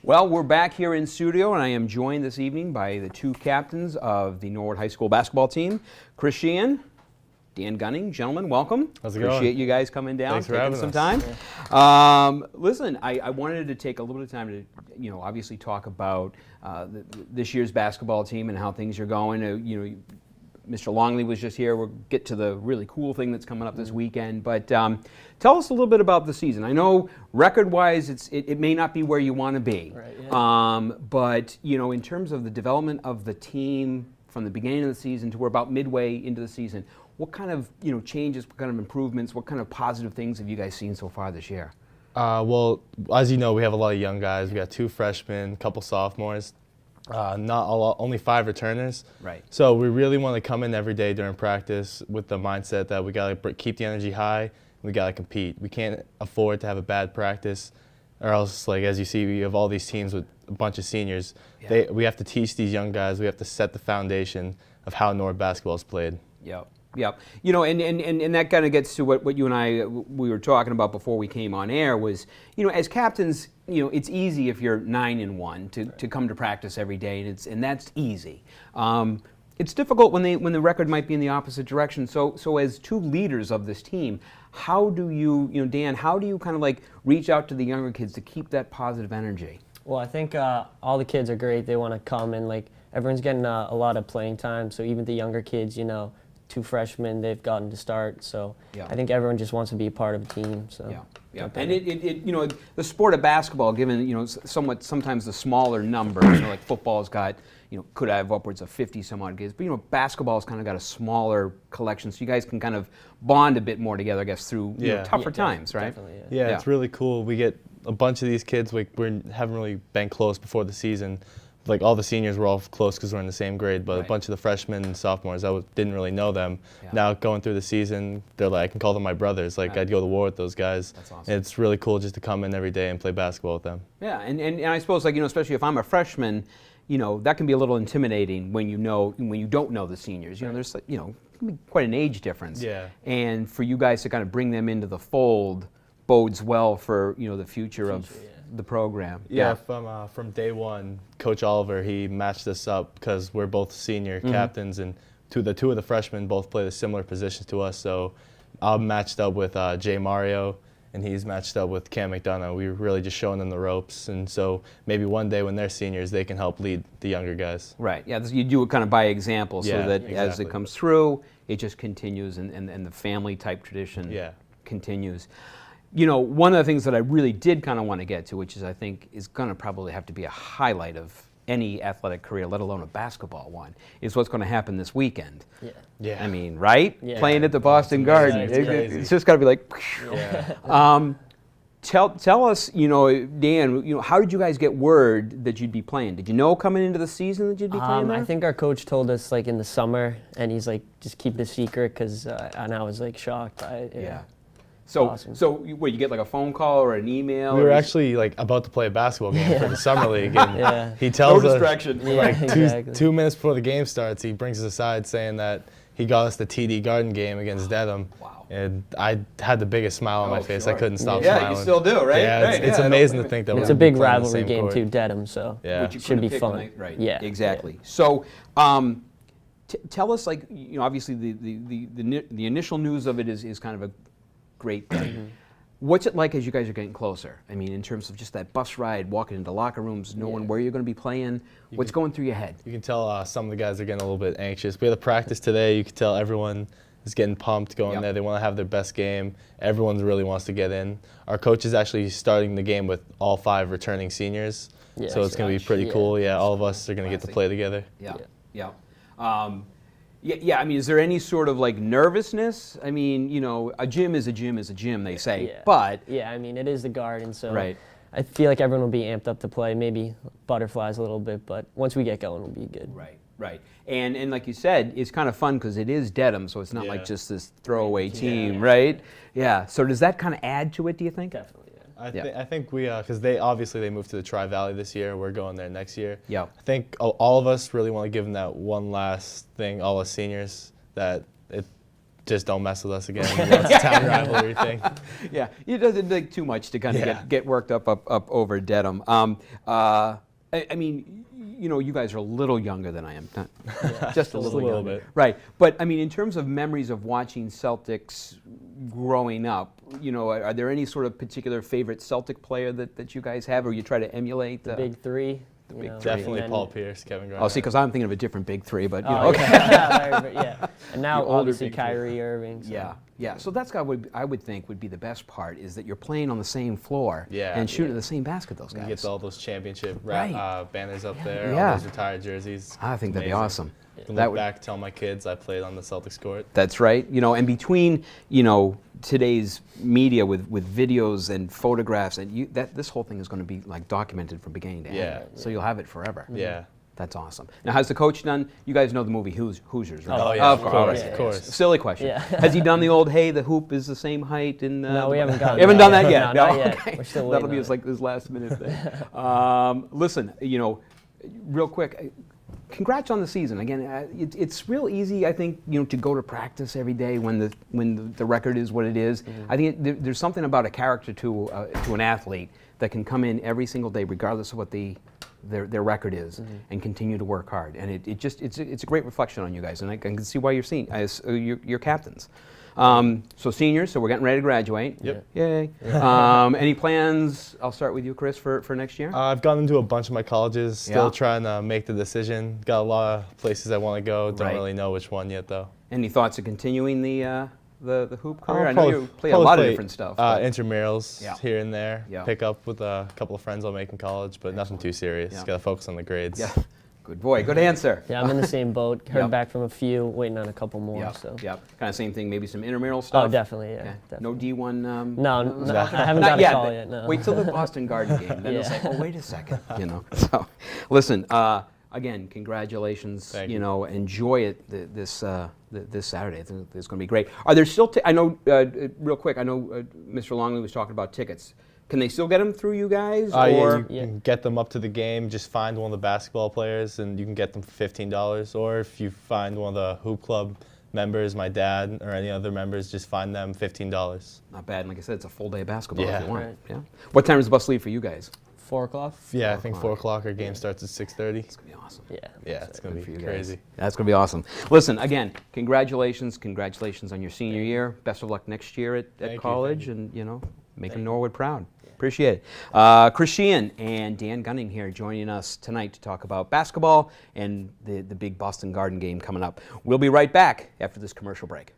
Well, we're back here in studio, and I am joined this evening by the two captains of the Norwood High School basketball team, Chris Sheehan, Dan Gunning. Gentlemen, welcome. How's it going? Appreciate you guys coming down, Thanks for taking having some us. time. Listen, I wanted to take a little bit of time to, obviously talk about this year's basketball team and how things are going. Mr. Longley was just here. We'll get to the really cool thing that's coming up this weekend. But tell us a little bit about the season. I know record-wise, it may not be where you want to be. Right, yeah. But, in terms of the development of the team from the beginning of the season to we're about midway into the season, what kind of, changes, what kind of improvements, what kind of positive things have you guys seen so far this year? Well, as you know, we have a lot of young guys. We got 2 freshmen, a couple sophomores. Not a lot, only 5 returners. Right. So we really want to come in every day during practice with the mindset that we got to keep the energy high and we got to compete. We can't afford to have a bad practice, or else, like as you see, we have all these teams with a bunch of seniors. Yeah. We have to teach these young guys. We have to set the foundation of how Norwood basketball is played. Yep. Yep. And that kind of gets to what you and I we were talking about before we came on air was, as captains, it's easy if you're 9-1 to come to practice every day, and that's easy. It's difficult when the record might be in the opposite direction. So as two leaders of this team, how do you, Dan, how do you kind of like reach out to the younger kids to keep that positive energy? Well, I think all the kids are great. They want to come, and like everyone's getting a lot of playing time. So even the younger kids, 2 freshmen, they've gotten to start. So Yeah. I think everyone just wants to be a part of a team. So Yeah. And the sport of basketball, given somewhat sometimes the smaller numbers, like football's got could have upwards of 50 some odd kids, but basketball's kind of got a smaller collection, so you guys can kind of bond a bit more together, I guess, through tougher times, right? Definitely, Yeah, it's really cool. We get a bunch of these kids. We haven't really been close before the season. Like all the seniors were all close because we're in the same grade, but Right. a bunch of the freshmen and sophomores, didn't really know them. Yeah. Now going through the season, they're like, I can call them my brothers. Like Right. I'd go to war with those guys. That's awesome. And it's really cool just to come in every day and play basketball with them. Yeah, and I suppose especially if I'm a freshman, that can be a little intimidating when you don't know the seniors. There's can be quite an age difference. Yeah. And for you guys to kind of bring them into the fold bodes well for the future of the program. Yeah, from day one, Coach Oliver, he matched us up because we're both senior captains, and the two of the freshmen both play the similar positions to us. So I'm matched up with Jay Mario, and he's matched up with Cam McDonough. We were really just showing them the ropes, and so maybe one day when they're seniors, they can help lead the younger guys. Right. Yeah, you do it kind of by example, so Yeah, that as it exactly. comes through, it just continues, and the family type tradition continues. One of the things that I really did kind of want to get to, which is I think is going to probably have to be a highlight of any athletic career, let alone a basketball one, is what's going to happen this weekend. Yeah. I mean, right? Yeah. Playing at the Boston Garden. It's crazy. It's just got to be like. Yeah. Tell us, Dan, how did you guys get word that you'd be playing? Did you know coming into the season that you'd be playing there? I think our coach told us like in the summer, and he's like, just keep it a secret, because and I was like shocked. Yeah. So, Awesome. You get like a phone call or an email? We were actually like about to play a basketball game for the summer league, and Yeah. he tells no us distraction. like exactly. 2 minutes before the game starts, he brings us aside saying that he got us the TD Garden game against Dedham. Wow. And I had the biggest smile on my face. Sure. I couldn't stop Yeah, smiling. you still do, right? Yeah, Right. it's Yeah, amazing to think that It's we're a big playing the rivalry same game court. too, Dedham. So Yeah. Which you should couldn't be pick fun. tonight. Right. Yeah. Exactly. Yeah. So, tell us, like, obviously the initial news of it is kind of a great thing. What's it like as you guys are getting closer? I mean, in terms of just that bus ride, walking into locker rooms, knowing where you're going to be playing, what's going through your head? You can tell some of the guys are getting a little bit anxious. We had a practice today. You can tell everyone is getting pumped going there. They want to have their best game. Everyone really wants to get in. Our coach is actually starting the game with all 5 returning seniors. Yeah, So it's going to be pretty cool. Yeah, all of us are going to get to play together. Yeah. I mean, is there any sort of like nervousness? I mean, a gym is a gym is a gym, they say. Yeah. But Yeah, I mean, it is the Garden, so Right. I feel like everyone will be amped up to play. Maybe butterflies a little bit, but once we get going, we'll be good. Right. And like you said, it's kind of fun because it is Dedham, so it's not like just this throwaway team, right? Yeah. So does that kind of add to it, do you think? Definitely, yeah. I think we, because they moved to the Tri-Valley this year. We're going there next year. Yeah. I think all of us really want to give them that one last thing, all us seniors, that just don't mess with us again. It's a town rivalry thing. Yeah, it doesn't take too much to kind of get worked up over Dedham. I mean, you know, you guys are a little younger than I am, just a little younger. bit. Right, but I mean, in terms of memories of watching Celtics growing up, you know, are there any sort of particular favorite Celtic player that you guys have, or you try to emulate? The big three. big know, three. Definitely and Paul Pierce, Kevin Garnett. Oh, see, because I'm thinking of a different big three, but you know, Oh, okay. yeah. And now The older obviously big three. Kyrie Irving. So. Yeah. So that's what I would think would be the best part is that you're playing on the same floor and shooting the same basket. Those You guys. get all those championship banners up there, Yeah. all those retired jerseys. I think that'd be Amazing. awesome. Can That look would- back, tell my kids I played on the Celtics court. That's right. You know, and between today's media with videos and photographs, and this whole thing is going to be like documented from beginning to end. Yeah. So you'll have it forever. Yeah. That's awesome. Now, has the coach done? You guys know the movie Hoosiers, right? Oh, yeah, of course. of All course, right. of course. Silly question. Yeah. Has he done the old "Hey, the hoop is the same height"? In No, we haven't gotten You haven't that done that yet. yet. No, not yet. Okay. We're still That'll waiting be on his last minute thing. Listen, real quick. Congrats on the season. Again, it's real easy, I think, to go to practice every day when the record is what it is. Mm-hmm. I think there's something about a character to an athlete that can come in every single day, regardless of what their record is, and continue to work hard. And it's a great reflection on you guys, and I can see why you're captains. So seniors, so we're getting ready to graduate. Yep. Yay. Any plans? I'll start with you, Chris, for next year. I've gone into a bunch of my colleges, still Yeah. trying to make the decision. Got a lot of places I want to go. Don't Right. really know which one yet, though. Any thoughts of continuing the hoop career? I'll I know probably- you play a probably lot of play, different stuff. but- Intramurals Yeah. here and there. Yeah. Pick up with a couple of friends I'll make in college, but nothing too serious. Yeah. Got to focus on the grades. Yeah. Good boy. Good answer. Yeah, I'm in the same boat. Heard Yep. back from a few, waiting on a couple more. Yep. So. Yep. Kind of same thing. Maybe some intramural stuff. Oh, definitely, yeah. Okay. Definitely. No D1. No, I haven't Not got yet. a call yet. No. Wait till the Boston Garden game. Then they'll Yeah. say, "Oh, wait a second." So, listen. Again, congratulations. Thank you. Enjoy it this Saturday. I think it's going to be great. Are there still? I know. Real quick. I know Mr. Longley was talking about tickets. Can they still get them through you guys? Yeah, or you can get them up to the game. Just find one of the basketball players, and you can get them for $15. Or if you find one of the hoop club members, my dad, or any other members, just find them $15. not bad. And like I said, it's a full day of basketball if Yeah. you want. Right. Yeah. What time does the bus leave for you guys? 4 o'clock? Yeah, I think 4 o'clock. o'clock. Our game starts at 6:30. It's gonna be awesome. Yeah. Yeah, it's gonna Good for be you crazy. guys. That's going to be awesome. Listen, again, congratulations on your senior year. Best of luck next year at Thank you, college, thank and making Norwood proud. Appreciate it. Chris Sheehan and Dan Gunning here joining us tonight to talk about basketball and the big Boston Garden game coming up. We'll be right back after this commercial break.